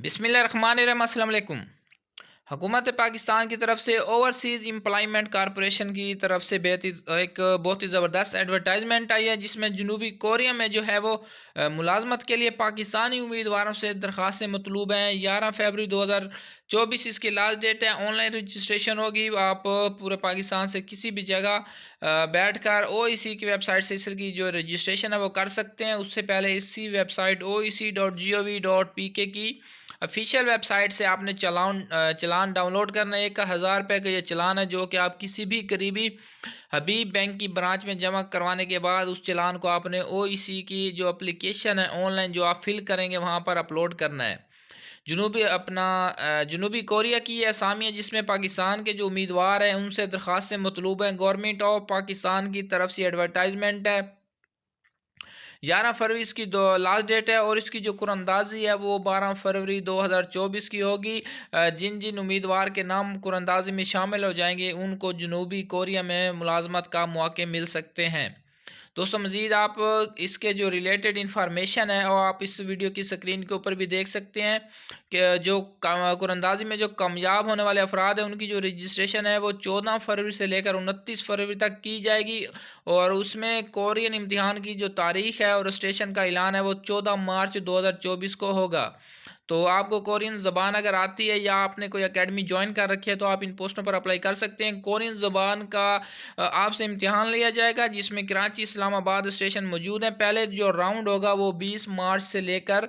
बिस्मिल्लाहिर्रहमानिर्रहीम। अस्सलाम वालेकुम। हुकूमत पाकिस्तान की तरफ से ओवरसीज़ एम्प्लॉयमेंट कॉरपोरेशन की तरफ से एक बहुत ही ज़बरदस्त एडवर्टाइजमेंट आई है, जिसमें जनूबी कोरिया में जो है वो मुलाजमत के लिए पाकिस्तानी उम्मीदवारों से दरख्वास्तें मतलूब हैं। 11 फरवरी 2024 इसकी लास्ट डेट है। ऑनलाइन रजिस्ट्रेशन होगी। आप पूरे पाकिस्तान से किसी भी जगह बैठ कर OEC की वेबसाइट से इसकी जो रजिस्ट्रेशन है वो कर सकते हैं। उससे पहले इसी वेबसाइट oec.gov.pk की ऑफिशियल वेबसाइट से आपने चलान डाउनलोड करना है। 1000 रुपये का ये चलान है, जो कि आप किसी भी करीबी हबीब बैंक की ब्रांच में जमा करवाने के बाद उस चलान को आपने OEC की जो एप्लीकेशन है ऑनलाइन जो आप फिल करेंगे वहाँ पर अपलोड करना है। जनूबी कोरिया की ये असामी है, जिसमें पाकिस्तान के जो उम्मीदवार हैं उनसे दरख्वास्तें मतलूब हैं। गवर्नमेंट ऑफ पाकिस्तान की तरफ से एडवर्टाइजमेंट है। 11 फरवरी इसकी लास्ट डेट है और इसकी जो कुरअंदाजी है वो 12 फरवरी 2024 की होगी। जिन जिन उम्मीदवार के नाम कुरअंदाजी में शामिल हो जाएंगे उनको जनूबी कोरिया में मुलाजमत का मौके मिल सकते हैं। दोस्तों, मज़ीद आप इसके जो रिलेटेड इन्फॉर्मेशन है और आप इस वीडियो की स्क्रीन के ऊपर भी देख सकते हैं कि जो कुरअंदाजी में जो कामयाब होने वाले अफराद हैं उनकी जो रजिस्ट्रेशन है वो 14 फरवरी से लेकर 29 फरवरी तक की जाएगी। और उसमें कोरियन इम्तिहान की जो तारीख़ है और रजिस्ट्रेशन का ऐलान है वो 14 मार्च 2024 को होगा। तो आपको कोरियन ज़बान अगर आती है या आपने कोई एकेडमी ज्वाइन कर रखी है तो आप इन पोस्टों पर अप्लाई कर सकते हैं। कोरियन ज़बान का आपसे इम्तिहान लिया जाएगा, जिसमें कराची, इस्लामाबाद स्टेशन मौजूद हैं। पहले जो राउंड होगा वो 20 मार्च से लेकर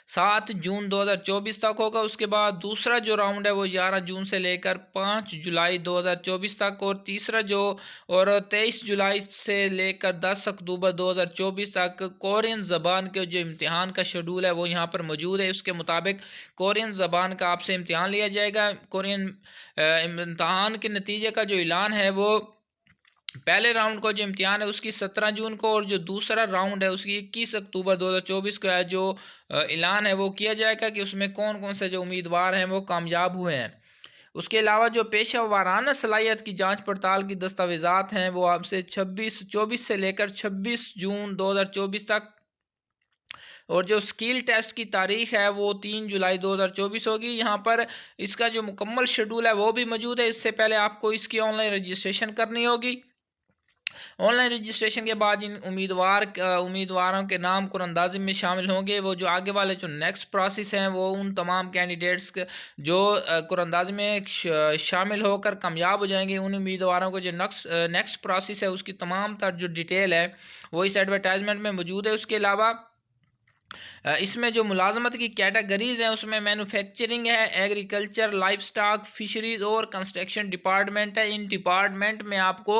7 जून 2024 तक होगा। उसके बाद दूसरा जो राउंड है वो 11 जून से लेकर 5 जुलाई 2024 तक, और तीसरा जो 23 जुलाई से लेकर 10 अक्टूबर 2024 तक कोरियन ज़बान के जो इम्तिहान का शेड्यूल है वो यहाँ पर मौजूद है। उसके मुताबिक कोरियन ज़बान का आपसे इम्तिहान लिया जाएगा। कोरियन इम्तिहान के नतीजे का जो ऐलान है वो पहले राउंड का जो इम्तिहान है उसकी 17 जून को, और जो दूसरा राउंड है उसकी 21 अक्टूबर 2024 को है। जो ऐलान है वो किया जाएगा कि उसमें कौन कौन से जो उम्मीदवार हैं वो कामयाब हुए हैं। उसके अलावा जो पेशा वाराना सलाहियत की जांच पड़ताल की दस्तावेज़ात हैं वो आपसे 24 से लेकर 26 जून 2024 तक, और जो स्किल टेस्ट की तारीख है वो 3 जुलाई 2024 होगी। यहाँ पर इसका जो मुकम्मल शेड्यूल है वो भी मौजूद है। इससे पहले आपको इसकी ऑनलाइन रजिस्ट्रेशन करनी होगी। ऑनलाइन रजिस्ट्रेशन के बाद इन उम्मीदवारों के नाम कुरअंदाजी में शामिल होंगे। वो जो आगे वाले जो नेक्स्ट प्रोसेस हैं वो उन तमाम कैंडिडेट्स जो कुरअंदाजी में शामिल होकर कामयाब हो जाएंगे, उन उम्मीदवारों को जो नेक्स्ट प्रोसेस है उसकी तमाम तर जो डिटेल है वो इस एडवर्टाइजमेंट में मौजूद है। उसके अलावा इसमें जो मुलाजमत की कैटेगरीज़ हैं उसमें मैन्युफैक्चरिंग है, एग्रीकल्चर, लाइफ स्टॉक, फिशरीज़ और कंस्ट्रक्शन डिपार्टमेंट है। इन डिपार्टमेंट में आपको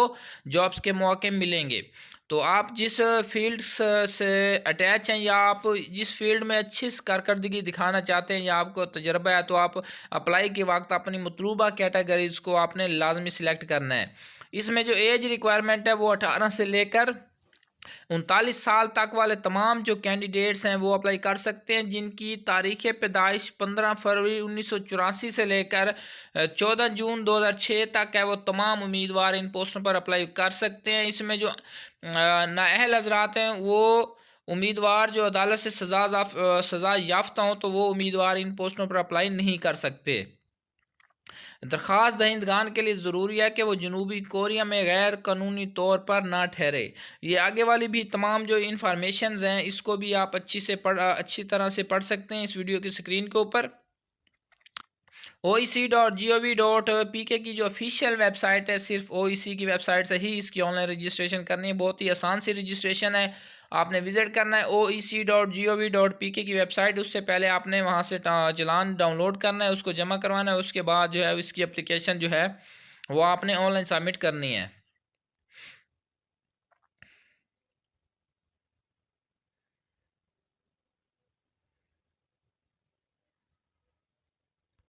जॉब्स के मौके मिलेंगे। तो आप जिस फील्ड से अटैच हैं या आप जिस फील्ड में अच्छी कारकर्दगी दिखाना चाहते हैं या आपको तजर्बा है, तो आप अप्लाई के वक्त अपनी मतलूबा कैटेगरीज़ को आपने लाजमी सिलेक्ट करना है। इसमें जो एज रिक्वायरमेंट है वो 18 से लेकर 39 साल तक वाले तमाम जो कैंडिडेट्स हैं वो अप्लाई कर सकते हैं, जिनकी तारीख़ पैदाइश 15 फरवरी 1984 से लेकर 14 जून 2006 तक है। वो तमाम उम्मीदवार इन पोस्टों पर अप्लाई कर सकते हैं। इसमें जो नाअहल हजरात हैं वो उम्मीदवार जो अदालत से सज़ा याफ्ता हों तो वो उम्मीदवार इन पोस्टों पर अप्लाई नहीं कर सकते। दरख्वास्त दहिंदगान के लिए ज़रूरी है कि वो जनूबी कोरिया में गैर कानूनी तौर पर ना ठहरे। ये आगे वाली भी तमाम जो इन्फॉर्मेशंस हैं इसको भी आप अच्छी तरह से पढ़ सकते हैं इस वीडियो की स्क्रीन के ऊपर। oec.gov.pk की जो ऑफिशियल वेबसाइट है, सिर्फ OEC की वेबसाइट से ही इसकी ऑनलाइन रजिस्ट्रेशन करनी है। बहुत ही आसान सी रजिस्ट्रेशन है। आपने विज़िट करना है oec.gov.pk की वेबसाइट। उससे पहले आपने वहां से चलान डाउनलोड करना है, उसको जमा करवाना है। उसके बाद जो है इसकी एप्लीकेशन जो है वो आपने ऑनलाइन सबमिट करनी है।